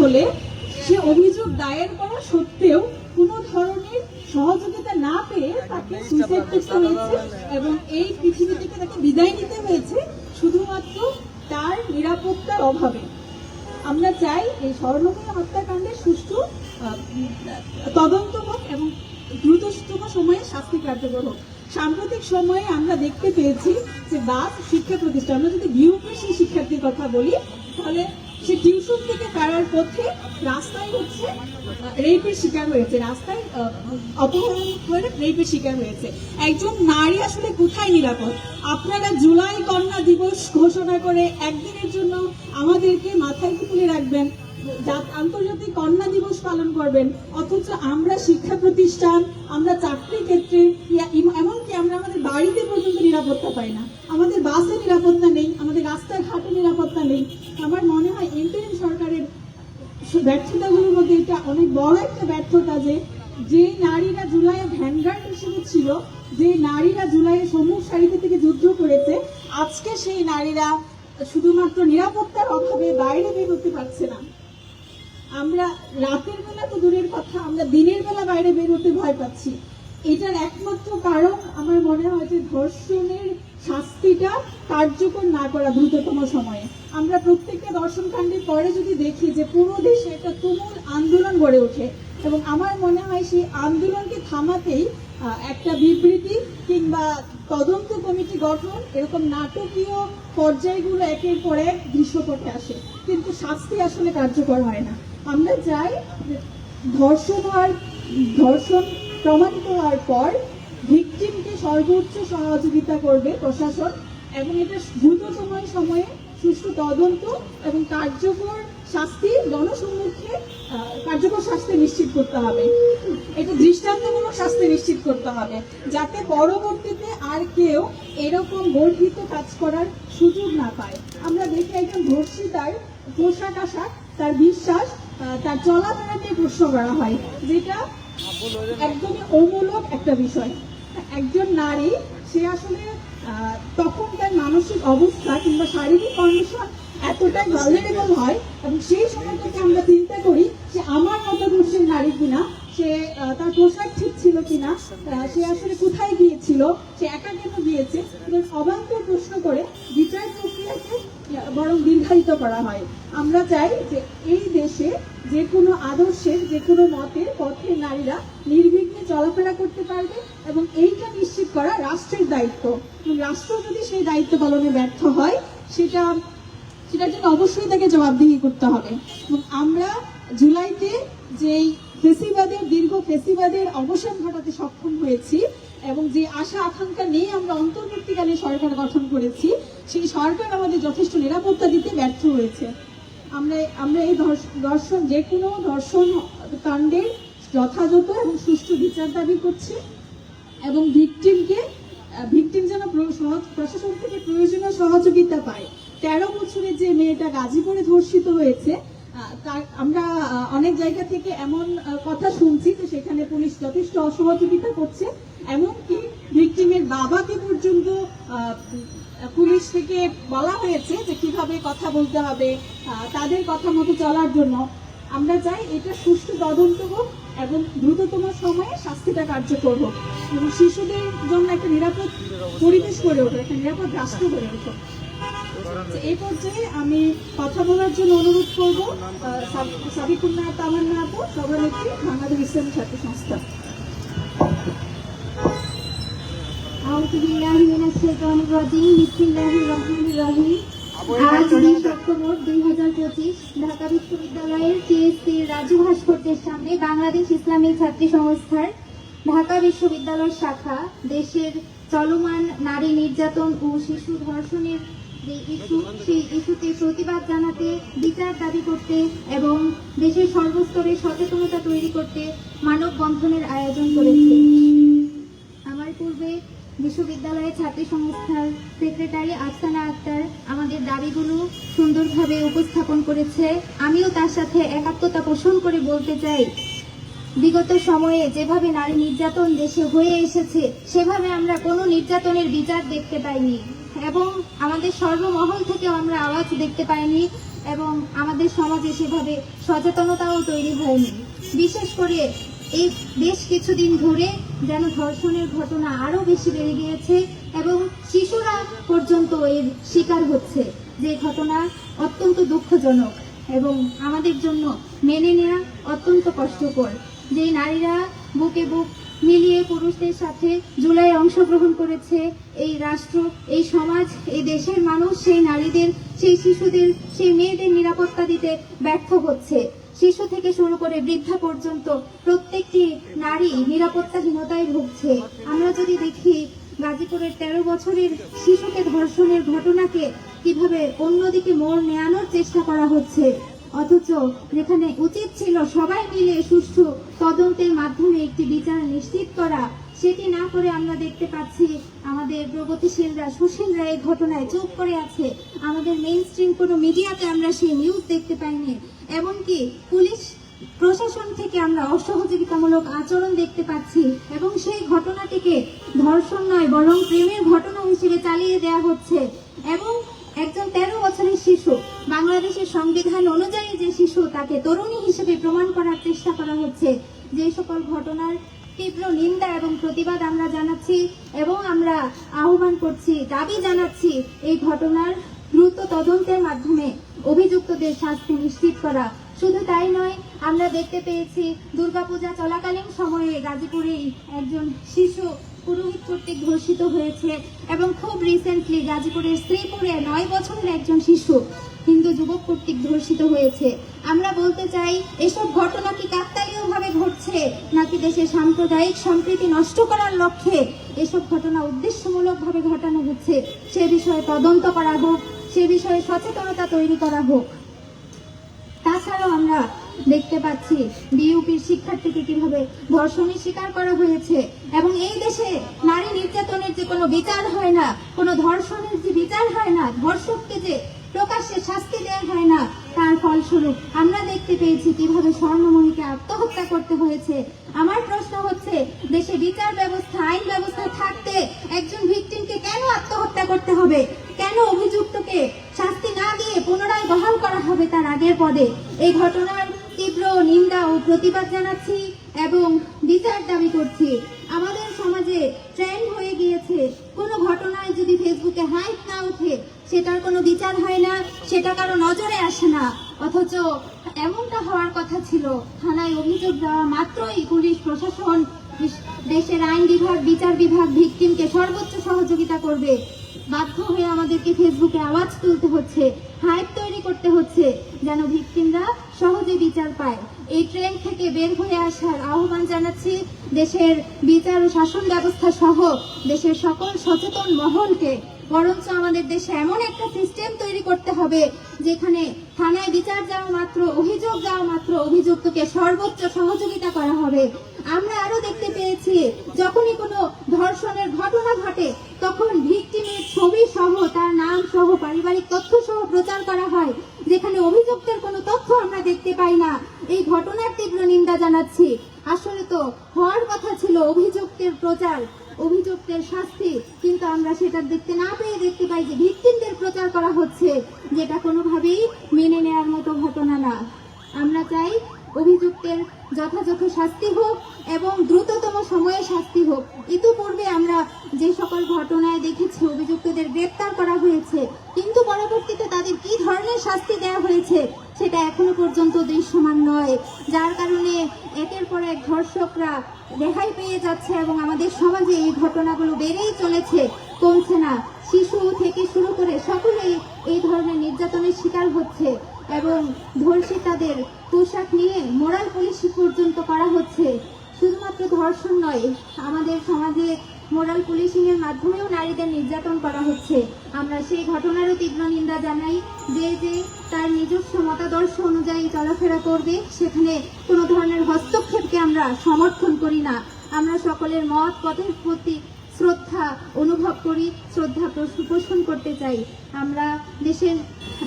হলে সে অভিযোগ দায়ের করা সত্ত্বেও কোনো ধরনের সহযোগিতা না পেয়ে তাকে সুইসাইড করতে হয়েছে এবং এই পৃথিবী থেকে তাকে বিদায় নিতে হয়েছে শুধুমাত্র তার নিরাপত্তার অভাবে। আমরা চাই এই স্বর্ণময়ী হত্যাকাণ্ডের সুষ্ঠু তদন্ত হোক এবং দ্রুততম সময়ে শাস্তি কার্যকর হোক। সাম্প্রতিক সময়ে আমরা দেখতে পেয়েছি যে বাস শিক্ষা প্রতিষ্ঠান, আমরা যদি বিউপি সেই শিক্ষার্থীর কথা বলি, তাহলে সে টিউশন থেকে ফেরার পথে রাস্তায় হচ্ছে রেপের শিকার হয়েছে, রাস্তায় অপহরণ করে রেপের শিকার হয়েছে। একজন নারী আসলে কোথায় নিরাপদ? আপনারা জুলাই কন্যা দিবস ঘোষণা করে একদিনের জন্য আমাদেরকে মাথায় তুলে রাখবেন, আন্তর্জাতিক কন্যা দিবস পালন করবেন, অথচ আমরা শিক্ষা প্রতিষ্ঠান, আমরা চাকরি ক্ষেত্রে, এমনকি আমরা আমাদের বাড়িতে পর্যন্ত নিরাপত্তা পাই না। আমাদের বাসে নিরাপত্তা নেই, আমাদের রাস্তাঘাটে নিরাপত্তা নেই। আমার মনে হয় ইন্টারিম সরকারের ব্যর্থতাগুলোর মধ্যে এটা অনেক বড় একটা ব্যর্থতা যে নারীরা জুলাইয়ে ভ্যানগার্ড হিসেবে ছিল, যে নারীরা জুলাইয়ে সম্মুখ সারিতে থেকে যুদ্ধ করেছে, আজকে সেই নারীরা শুধুমাত্র নিরাপত্তার অভাবে বাইরে বের হতে পারছে না। আমরা রাতের বেলা তো দূরের কথা, আমরা দিনের বেলা বাইরে বের হতে ভয় পাচ্ছি। এটার একমাত্র কারণ আমার মনে হয় যে ধর্ষণের শাস্তিটা কার্যকর না করা দ্রুততম সময়ে। আমরা প্রত্যেকটা ধর্ষণকাণ্ডের পরে যদি দেখি যে পুরো দেশে একটা তুমুল আন্দোলন গড়ে ওঠে এবং আমার মনে হয় সেই আন্দোলনকে থামাতেই একটা বিবৃতি কিংবা তদন্ত কমিটি গঠন, এরকম নাটকীয় পর্যায়গুলো একের পর এক দৃশ্যপটে আসে, কিন্তু শাস্তি আসলে কার্যকর হয় না। আমরা চাই ধর্ষণ প্রমাণিত হওয়ার পর ভিকটিমকে সর্বোচ্চ সহযোগিতা করবে প্রশাসন এবং এটা দ্রুততম সময়ে সুষ্ঠু তদন্ত এবং কার্যকর শাস্তি জনসম্মুখে কার্যকর শাস্তি নিশ্চিত করতে হবে। এটা দৃষ্টান্তমূলক শাস্তি নিশ্চিত করতে হবে যাতে পরবর্তীতে আর কেউ এরকম বর্ধিত কাজ করার সুযোগ না পায়। আমরা দেখি একজন ধর্ষিতার পোশাক আশাক, তার বিশ্বাস, তার চলাফেরাতে প্রশ্ন করা হয়, যেটা একদমই অমূলক একটা বিষয়। একজন নারী সে আসলে তখন তার মানসিক অবস্থা কিংবা শারীরিক কন্ডিশন এতটাই ভালনারেবল হয় এবং সেই সময় থেকে আমরা চিন্তা করি যে আমার মতো দোষের নারী কিনা, সে তার পোশাক ঠিক ছিল কিনা, সে আসলে কোথায় গিয়েছিল, সে একা কেন গিয়েছে, অবান্তর প্রশ্ন করে বিচার প্রক্রিয়াকে বরং দীর্ঘায়িত করা হয়। আমরা চাই যে এই দেশে যে কোনো আদর্শের, যে কোনো মতের পথে নারীরা নির্বিঘ্নে চলাফেরা করতে পারবে এবং এইটা নিশ্চিত করা রাষ্ট্রের দায়িত্ব। রাষ্ট্র যদি সেই দায়িত্ব পালনে ব্যর্থ হয় সেটার জন্য অবশ্যই তাকে জবাবদিহি করতে হবে। এবং আমরা জুলাইতে যেই দীর্ঘ ফেসিবাদের অবসান ঘটাতে সক্ষম হয়েছি এবং যে আশা আকাঙ্ক্ষা নিয়ে আমরা অন্তর্বর্তীকালীন সরকার গঠন করেছি, সেই সরকার আমাদের যথেষ্ট নিরাপত্তা দিতে ব্যর্থ হয়েছে। আমরা এই যে কোনো ধর্ষণ কাণ্ডের যথাযথ এবং সুষ্ঠু বিচার দাবি করছি এবং ভিকটিম যেন প্রশাসন থেকে প্রয়োজনীয় সহযোগিতা পায়। 13 বছরে যে মেয়েটা গাজীপুরে ধর্ষিত হয়েছে, আমরা অনেক জায়গা থেকে এমন কথা শুনছি যে সেখানে পুলিশ যথেষ্ট অসহযোগিতা করছে, এমনকি ভিকটিমের বাবাকে পর্যন্ত পুলিশ থেকে বলা হয়েছে যে কিভাবে কথা বলতে হবে, তাদের কথা মতো চলার জন্য। আমরা চাই এটা সুষ্ঠু তদন্ত হোক এবং দ্রুততম সময়ে শাস্তিটা কার্যকর হোক এবং শিশুদের জন্য একটা নিরাপদ পরিবেশ গড়ে ওঠে, একটা নিরাপদ রাষ্ট্র গড়ে ওঠে। এই পর্যায়ে আমি কথা বলার জন্য অনুরোধ করব সাবিকুন্না তামান্না আপু, সভানেত্রী, বাংলাদেশ ইসলামী ছাত্র সংস্থা। আজ 20 অক্টোবর 2025 ঢাকা বিশ্ববিদ্যালয়ের CSC রাজু ভাস্কর্যের সামনে বাংলাদেশ ইসলামী ছাত্রী সংস্থার ঢাকা বিশ্ববিদ্যালয় শাখা দেশের চলমান নারী নির্যাতন ও শিশু ধর্ষণের যে ইস্যু, সেই ইস্যুতে প্রতিবাদ জানাতে, বিচার দাবি করতে এবং দেশের সর্বস্তরে সচেতনতা তৈরি করতে মানববন্ধনের আয়োজন করেছে। আমার পূর্বে বিশ্ববিদ্যালয়ের ছাত্রী সংস্থার সেক্রেটারি আফসানা আক্তার আমাদের দাবিগুলো সুন্দরভাবে উপস্থাপন করেছে। আমিও তার সাথে একাত্মতা পোষণ করে বলতে চাই, বিগত সময়ে যেভাবে নারী নির্যাতন দেশে হয়ে এসেছে সেভাবে আমরা কোনো নির্যাতনের বিচার দেখতে পাইনি এবং আমাদের সর্বমহল থেকেও আমরা আওয়াজ দেখতে পাইনি এবং আমাদের সমাজে সেভাবে সচেতনতাও তৈরি হয়নি। বিশেষ করে এই বেশ কিছুদিন ধরে যেন ধর্ষণের ঘটনা আরো বেশি বেড়ে গিয়েছে এবং শিশুরা পর্যন্ত এর শিকার হচ্ছে, যে ঘটনা অত্যন্ত দুঃখজনক এবং আমাদের জন্য মেনে নেওয়া অত্যন্ত কষ্টকর। যে নারীরা বুকে বুক মিলিয়ে পুরুষদের সাথে জুলাই অংশগ্রহণ করেছে, এই রাষ্ট্র, এই সমাজ, এই দেশের মানুষ সেই নারীদের, সেই শিশুদের, সেই মেয়েদের নিরাপত্তা দিতে ব্যর্থ হচ্ছে। শিশু থেকে শুরু করে বৃদ্ধা পর্যন্ত প্রত্যেকটি নারী নিরাপত্তাহীনতায় ভুগছে। আমরা যদি দেখি গাজীপুরের 13 বছরের শিশুকে ধর্ষণের ঘটনাকে কিভাবে অন্যদিকে মোড় নেয়ানোর চেষ্টা করা হচ্ছে, অথচ যেখানে উচিত ছিল সবাই মিলে সুষ্ঠু তদন্তের মাধ্যমে একটি বিচার নিশ্চিত করা, সেটি না করে আমরা দেখতে পাচ্ছি আমাদের প্রগতিশীলরা, সুশীলরা এই ঘটনায় চুপ করে আছে। আমাদের মেইন স্ট্রিম কোনো মিডিয়াতে আমরা সেই নিউজ দেখতে পাইনি। এমনকি পুলিশ প্রশাসন থেকে আমরা অসহযোগিতামূলক আচরণ দেখতে পাচ্ছি এবং সেই ঘটনাটিকে ধর্ষণ নয় বরং প্রেমের ঘটনা হিসেবে চালিয়ে দেওয়া হচ্ছে। এবং একজন 13 বছরের শিশু, বাংলাদেশের সংবিধান অনুযায়ী যে শিশু, তাকে তরুণী হিসেবে প্রমাণ করার চেষ্টা করা হচ্ছে। যে সকল ঘটনার তীব্র নিন্দা এবং প্রতিবাদ আমরা জানাচ্ছি এবং আমরা আহ্বান করছি, দাবি জানাচ্ছি এই ঘটনার দ্রুত তদন্তের মাধ্যমে অভিযুক্তদের শাস্তি নিশ্চিত করা। শুধু তাই নয়, আমরা দেখতে পেয়েছি দুর্গাপূজা চলাকালীন সময়ে গাজীপুরেই একজন শিশু পুরোহিত কর্তৃক ধর্ষিত হয়েছে এবং খুব রিসেন্টলি গাজীপুরের শ্রীপুরে 9 বছরের একজন শিশু হিন্দু যুবক কর্তৃক ধর্ষিত হয়েছে। আমরা বলতে চাই, এসব ঘটনা কি কাকতালীয়ভাবে ঘটছে নাকি দেশের সাম্প্রদায়িক সম্প্রীতি নষ্ট করার লক্ষ্যে এসব ঘটনা উদ্দেশ্যমূলকভাবে ঘটানো হচ্ছে? সে বিষয়ে তদন্ত করা হোক, সে বিষয়ে সচেতনতা তৈরি করা হোক। তাছাড়াও আমরা দেখতে পাচ্ছি বিইউপির শিক্ষার্থীকে কিভাবে ধর্ষণের শিকার করা হয়েছে এবং এই দেশে নারী নির্যাতনের যে কোনো বিচার হয় না, কোনো ধর্ষণের যে বিচার হয় না, ধর্ষককে যে প্রকাশ্যে শাস্তি দেওয়া হয় না, তার ফলস্বরূপ আমরা দেখতে পেয়েছি কিভাবে স্বর্ণমণিকে আত্মহত্যা করতে হয়েছে। আমার প্রশ্ন হচ্ছে, দেশে বিচার ব্যবস্থা, আইন ব্যবস্থা থাকতে একজন ভিকটিমকে কেন আত্মহত্যা করতে হবে? কেন অভিযুক্তকে শাস্তি না দিয়ে পুনরায় বহাল করা হবে তার আগের পদে? এই ঘটনার তীব্র নিন্দা ও প্রতিবাদ জানাচ্ছি এবং বিচার দাবি করছি। আমাদের সমাজে ট্রেন্ড হয়ে গিয়েছে, কোনো ঘটনায় যদি ফেসবুকে হাইপ না ওঠে সেটার কোনো বিচার হয় না, সেটা কারো নজরে আসে না। অথচ এমনটা হওয়ার কথা ছিল, থানায় অভিযোগ দেওয়া মাত্রই পুলিশ প্রশাসন, দেশের আইন বিভাগ, বিচার বিভাগ ভিকটিমকে সর্বোচ্চ সহযোগিতা করবে। বাধ্য হয়ে আমাদেরকে ফেসবুকে আওয়াজ তুলতে হচ্ছে, হাইপ তৈরি করতে হচ্ছে যেন ভিকটিমরা সহজে বিচার পায়। এই ট্রেন্ড থেকে বের হয়ে আসার আহ্বান জানাচ্ছি দেশের বিচার ও শাসন ব্যবস্থা সহ দেশের সকল সচেতন মহলকে। বরঞ্চ আমাদের দেশে এমন একটা সিস্টেম তৈরি করতে হবে যেখানে থানায় বিচার যাওয়া মাত্র, অভিযোগ যাওয়া মাত্র অভিযুক্তকে সর্বোচ্চ সহযোগিতা করা হবে। আমরা আরো দেখতে পেয়েছি যখনই কোনো ধর্ষণের ঘটনা ঘটে তখন ভিকটিমের ছবি সহ, তার নাম সহ, পারিবারিক তথ্য সহ প্রচার করা হয়, যেখানে অভিযুক্তের কোনো তথ্য আমরা দেখতে পাই না। এই ঘটনার তীব্র নিন্দা জানাচ্ছি। আসলে তো হওয়ার কথা ছিল অভিযুক্তের প্রচার, অভিযুক্তের শাস্তি, কিন্তু আমরা সেটা দেখতে না পেয়ে দেখতে পাই যে ভিকটিমদের প্রচার করা হচ্ছে, যেটা কোনোভাবেই মেনে নেওয়ার মতো ঘটনা না। আমরা চাই অভিযুক্তের যথাযথ শাস্তি হোক এবং দ্রুততম সময়ে শাস্তি হোক। ইতিপূর্বে আমরা যে সকল ঘটনায় দেখেছি অভিযুক্তদের গ্রেপ্তার করা হয়েছে, কিন্তু পরবর্তীতে তাদের কি ধরনের শাস্তি দেওয়া হয়েছে সেটা এখনো পর্যন্ত দৃশ্যমান নয়, যার কারণে একের পর এক ধর্ষকরা রেহাই পেয়ে যাচ্ছে এবং আমাদের সমাজে এই ঘটনাগুলো বেড়েই চলেছে, কমছে না। শিশু থেকে শুরু করে সকলেই এই ধরনের নির্যাতনের শিকার হচ্ছে এবং ধর্ষিতাদের পোশাক নিয়ে মোরাল পুলিশি পর্যন্ত করা হচ্ছে। শুধুমাত্র ধর্ষণ নয়, আমাদের সমাজে মোরাল পুলিশিং এর মাধ্যমেও নারীদের নির্যাতন করা হচ্ছে। আমরা সেই ঘটনারও তীব্র নিন্দা জানাই। যে যে তার নিজস্ব মতাদর্শ অনুযায়ী চলাফেরা করবে সেখানে কোনো ধরনের হস্তক্ষেপকে আমরা সমর্থন করি না। আমরা সকলের মত পথের প্রতি শ্রদ্ধা অনুভব করি, শ্রদ্ধা পোষণ করতে চাই। আমরা দেশের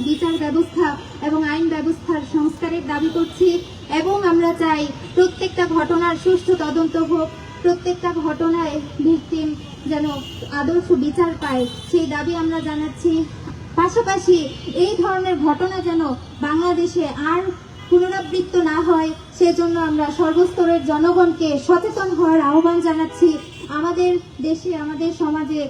বিচার ব্যবস্থা এবং আইন ব্যবস্থার সংস্কারের দাবি করছি এবং আমরা চাই প্রত্যেকটা ঘটনার সুষ্ঠু তদন্ত হোক, প্রত্যেকটা ঘটনায় ভিকটিম যেন আদর্শ বিচার পায়, সেই দাবি আমরা জানাচ্ছি। পাশাপাশি এই ধরনের ঘটনা যেন বাংলাদেশে আর পুনরাবৃত্ত না হয় সেজন্য আমরা সর্বস্তরের জনগণকে সচেতন হওয়ার আহ্বান জানাচ্ছি। আমাদের দেশে, আমাদের সমাজে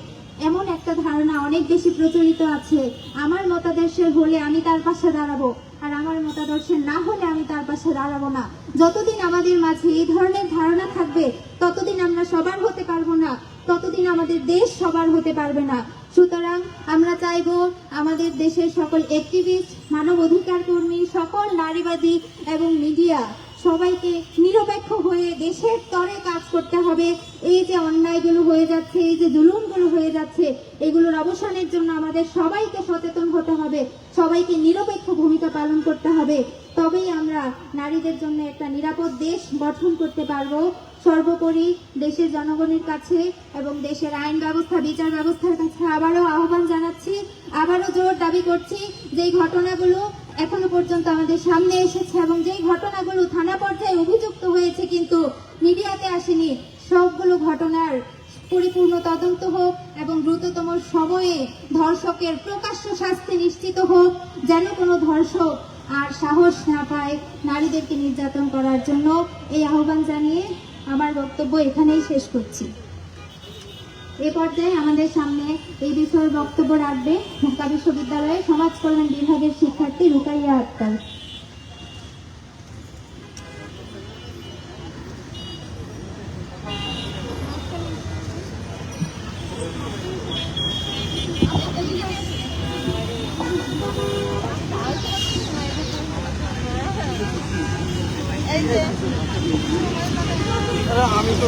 এমন একটা ধারণা অনেক বেশি প্রচলিত আছে, আমার মতাদর্শের হলে আমি তার পাশে দাঁড়াবো, আর আমার মতাদর্শের না হলে আমি তার পাশে দাঁড়াবো না। যতদিন আমাদের মাঝে এই ধরনের ধারণা থাকবে ততদিন আমরা সবার হতে পারবো না, ততদিন আমাদের দেশ সবার হতে পারবে না। সুতরাং আমরা চাইবো আমাদের দেশের সকল অ্যাক্টিভিস্ট, মানব অধিকার কর্মী, সকল নারীবাদী এবং মিডিয়া সবাইকে নিরপেক্ষ হয়ে দেশের তরে কাজ করতে হবে। এই যে অন্যায়গুলো হয়ে যাচ্ছে, এই যে জুলুমগুলো হয়ে যাচ্ছে, এগুলোর অবসানের জন্য আমাদের সবাইকে সচেতন হতে হবে, সবাইকে নিরপেক্ষ ভূমিকা পালন করতে হবে। তবেই আমরা নারীদের জন্য একটা নিরাপদ দেশ গঠন করতে পারবো। সর্বোপরি দেশের জনগণের কাছে এবং দেশের আইন ব্যবস্থা, বিচার ব্যবস্থার কাছে আবারও আহ্বান জানাচ্ছি, আবারও জোর দাবি করছি, যেই ঘটনাগুলো এখনো পর্যন্ত আমাদের সামনে এসেছে এবং যেই ঘটনাগুলো থানা পর্যায়ে অভিযুক্ত হয়েছে কিন্তু মিডিয়াতে আসেনি, সবগুলো ঘটনার পরিপূর্ণ তদন্ত হোক এবং দ্রুততম সময়ে ধর্ষকের প্রকাশ্য শাস্তি নিশ্চিত হোক, যেন কোনো ধর্ষক আর সাহস না পায় নারীদেরকে নির্যাতন করার জন্য। এই আহ্বান জানিয়ে আমার বক্তব্য এখানেই শেষ করছি। এ পর্যায়ে আমাদের সামনে এই বিষয়ে বক্তব্য রাখবে ঢাকা বিশ্ববিদ্যালয়ের সমাজ কল্যাণ বিভাগের শিক্ষার্থী রুকাইয়া আক্তার। আমি তো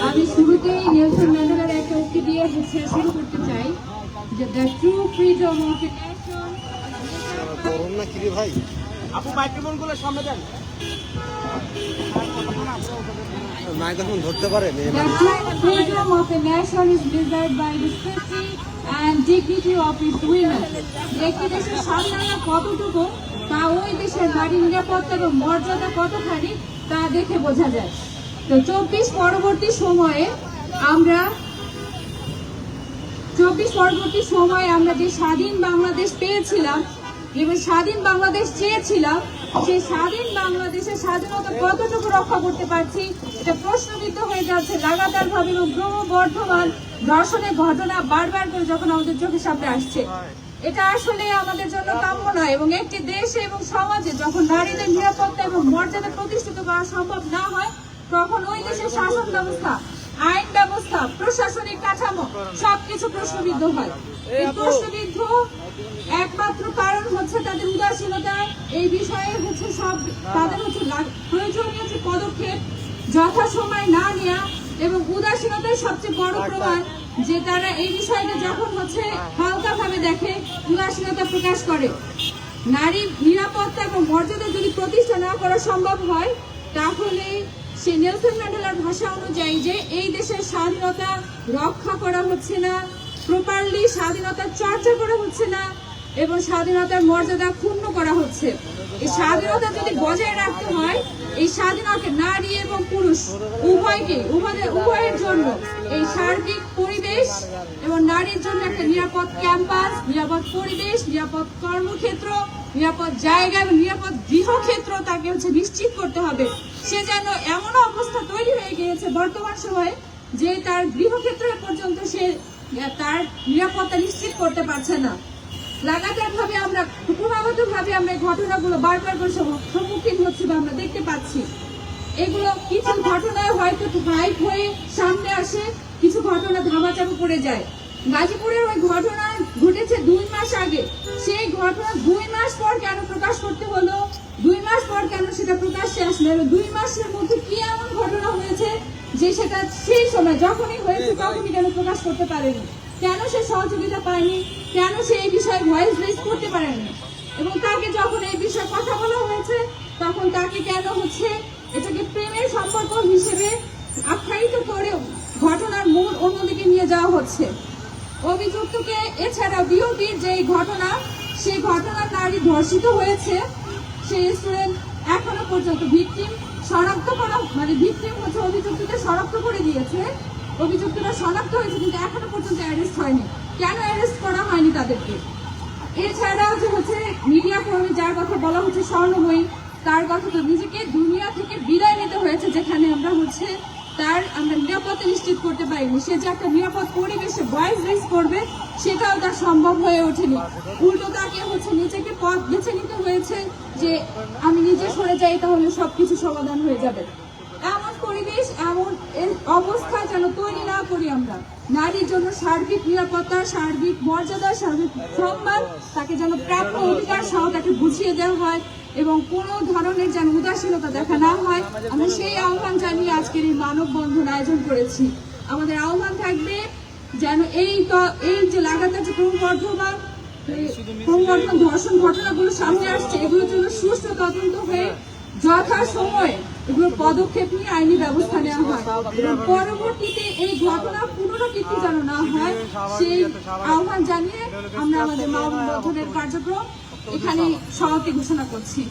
আমি শুরুতেই নেলসন ম্যান্ডেলার একটা উক্তি দিয়ে শুরু করতে চাই যে the true freedom of a nation ভাই আপু মাইক্রোফোন গুলো সামনে দেন, মাইক্রোফোন ধরতে পারেন। The true freedom of a nation is desired by the safety and dignity of its women. একটি দেশের স্বাধীনতা কতটুকু তা ওই দেশের নারীর নিরাপত্তা এবং মর্যাদা কতখানি তা দেখে বোঝা যায়। তো 24 পরবর্তী সময়ে আমরা যে স্বাধীন বাংলাদেশ পেয়েছিলাম এবং স্বাধীন বাংলাদেশ চেয়েছিলাম, সেই স্বাধীন বাংলাদেশের স্বাধীনতা কতটুকু রক্ষা করতে পারছি এটা প্রশ্নবিদ্ধ হয়ে যাচ্ছে লাগাতার ভাবে এবং ক্রমবর্ধমান ধর্ষণের ঘটনা বারবার করে যখন আমাদের চোখের সামনে আসছে। এটা আসলে আমাদের জন্য কাম্য নয় এবং একটি দেশে এবং সমাজে যখন নারীদের নিরাপত্তা এবং মর্যাদা প্রতিষ্ঠিত করা সম্ভব না হয় তখন ওই দেশের শাসন ব্যবস্থা, আইন ব্যবস্থা, প্রশাসনিক কাঠামো সবকিছু প্রশ্নবিদ্ধ হয়। এই প্রশ্নবিদ্ধ একমাত্র কারণ হচ্ছে তাদের উদাসীনতা। এই বিষয়ে হচ্ছে তাদের প্রয়োজনীয় যে পদক্ষেপ যথাসময় না নেওয়া এবং উদাসীনতার সবচেয়ে বড় প্রমাণ যে তারা এই বিষয়টা যখন হালকা ভাবে দেখে, উদাসীনতা প্রকাশ করে। নারীর নিরাপত্তা এবং মর্যাদা যদি প্রতিষ্ঠা না করা সম্ভব হয় তাহলে সে নেলসন ম্যান্ডেলার ভাষা অনুযায়ী যে এই দেশের স্বাধীনতা রক্ষা করা হচ্ছে না, প্রপারলি স্বাধীনতার চর্চা করা হচ্ছে না এবং স্বাধীনতার মর্যাদা ক্ষুণ্ণ করা হচ্ছে। এই স্বাধীনতা যদি বজায় রাখতে হয়, এই স্বাধীনতা নারী এবং পুরুষ উভয়ের জন্য এই সার্বিক পরিবেশ এবং নারীর জন্য একটা নিরাপদ ক্যাম্পাস, নিরাপদ পরিবেশ, নিরাপদ কর্মক্ষেত্র, নিরাপদ জায়গা এবং নিরাপদ গৃহক্ষেত্র তাকে নিশ্চিত করতে হবে। সে যেন এমন অবস্থা তৈরি হয়ে গিয়েছে বর্তমান সময়ে যে তার গৃহক্ষেত্র পর্যন্ত সে তার নিরাপত্তা নিশ্চিত করতে পারছে না। লাগাতার ভাবে ক্রমাগত ভাবে আমরা ঘটনাগুলো বারবার করে সম্মুখীন হচ্ছি বা আমরা দেখতে পাচ্ছি। এগুলো কিছু ঘটনায় হয়তো হাইপ হয়ে সামনে আসে, কিছু ঘটনা ধামাচাপা পড়ে যায়। গাজীপুরের ওই ঘটনা ঘটেছে 2 মাস আগে, সেই ঘটনা 2 মাস পর কেন প্রকাশ করতে হলো, 2 মাস পর কেন সেটা প্রকাশ্যে আসলো, 2 মাসের মধ্যে কি এমন ঘটনা হয়েছে যে সেটা সেই সময় যখনই হয়েছে তখনই কেন প্রকাশ করতে পারেনি, কেন সে সহযোগিতা পায়নি, কেন সে এই বিষয়ে ভয়েস রেজ করতে পারেনি, এবং তাকে যখন এই বিষয়ে কথা বলা হয়েছে তখন তাকে কেন এটাকে প্রেমের সম্পর্ক হিসেবে আখ্যায়িত করেও ঘটনার মূল অন্যদিকে নিয়ে যাওয়া হচ্ছে। অভিযুক্তকে এছাড়া বিওপির যে ঘটনা, সেই ঘটনার নারী ধর্ষিত হয়েছে, সেই স্টুডেন্ট এখনো পর্যন্ত ভিকটিম শনাক্ত করা, ভিকটিম অভিযুক্তকে শনাক্ত করে দিয়েছে, অভিযুক্তরা শনাক্ত হয়েছে কিন্তু এখনো পর্যন্ত অ্যারেস্ট হয়নি। কেন অ্যারেস্ট করা হয়নি তাদেরকে? এছাড়া মিডিয়া কর্মী যার কথা বলা হচ্ছে স্বর্ণময়ী, তার কথা তো নিজেকে দুনিয়া থেকে বিদায় নিতে হয়েছে, যেখানে আমরা আমরা নিরাপত্তা নিশ্চিত করতে পারিনি। সে যে একটা নিরাপদ পরিবেশে ভয়েস রেজ করবে সেটাও তার সম্ভব হয়ে ওঠেনি। উল্টো তাকে নিজেকে পথ বেছে নিতে হয়েছে যে আমি নিজে সরে যাই, তাহলে সবকিছু সমাধান হয়ে যাবে। এমন পরিবেশ, এমন অবস্থা যেন তৈরি না করি আমরা। নারীর জন্য সার্বিক নিরাপত্তা, সার্বিক মর্যাদা, সার্বিক সম্মান, তাকে যেন প্রাপ্য অধিকার সহ তাকে বুঝিয়ে দেওয়া হয় এবং কোনো ধরনের যেন উদাসীনতা দেখা না হয়। আমরা সেই আহ্বান জানিয়ে আজকের এই মানববন্ধন আয়োজন করেছি। আমাদের আহ্বান থাকবে যেন এই যে লাগাতার যে ক্রমবর্ধমান ধর্ষণ ঘটনাগুলো সামনে আসছে, এগুলোর জন্য সুষ্ঠু তদন্ত হয়ে যথাসময়ে এগুলো পদক্ষেপ নিয়ে আইনি ব্যবস্থা নেওয়া হয় এবং পরবর্তীতে এই ঘটনা পুনরাবৃত্তি যেন না হয় সেই আহ্বান জানিয়ে আমরা আমাদের মানববন্ধনের কার্যক্রম এখানে সমাপ্তি ঘোষণা করছি।